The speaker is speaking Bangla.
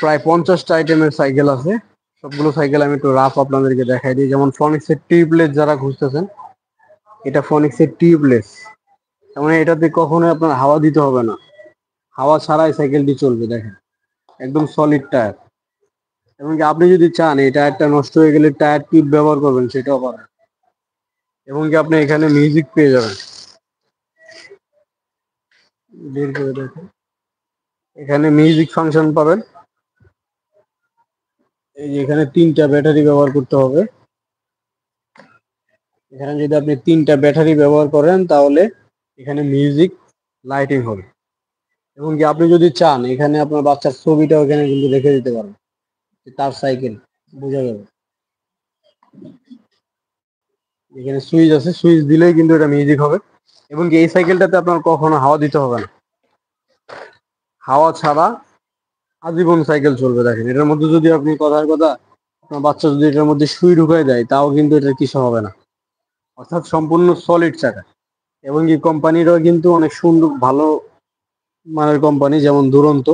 প্রায় 50টা আইটেমের সাইকেল আছে। সবগুলো সাইকেল আমি একটু রাফ আপনাদেরকে দেখাই দিই। যেমন ফনিক্সের টিউবলেস যারা খুঁজতেছেন, এটা ফনিক্সের টিউবলেস, তার মানে এটাতে কখনোই আপনার হাওয়া দিতে হবে না, হাওয়া ছাড়াই সাইকেলটি চলবে। দেখেন একদম সলিড টায়ার। এমনকি আপনি যদি চান এই টায়ারটা নষ্ট হয়ে গেলে টায়ার টিউব ব্যবহার করবেন, সেটাও পারেন। এবং কি আপনি এখানে মিউজিক পেয়ে যাবেন। বের করে দেখেন, এখানে মিউজিক ফাংশন পাবেন। এই যে এখানে 3টা ব্যাটারি ব্যবহার করতে হবে। এখানে যদি আপনি 3টা ব্যাটারি ব্যবহার করেন তাহলে এখানে মিউজিক লাইটিং হবে। এবং কি আপনি যদি চান এখানে আপনার বাচ্চার ছবিটাও এখানে কিন্তু রেখে দিতে পারেন, তার সাইকেল বোঝা যাবে। এখানে সুইচ আছে, সুইচ দিলেই কিন্তু এটা মিউজিক হবে। এবং কি এই সাইকেলটাতে আপনার কখনো হাওয়া দিতে হবে না, হাওয়া ছাড়া আজীবন সাইকেল চলবে। দেখেন এটার মধ্যে যদি আপনি কথার কথা আপনার বাচ্চা যদি এটার মধ্যে সুই ঢুকাই দেয় তাও কিন্তু এটার কিছু হবে না, অর্থাৎ সম্পূর্ণ সলিড চাকা। এবং কি কোম্পানিরও কিন্তু অনেক সুন্দর ভালো মানের কোম্পানি, যেমন দুরন্ত।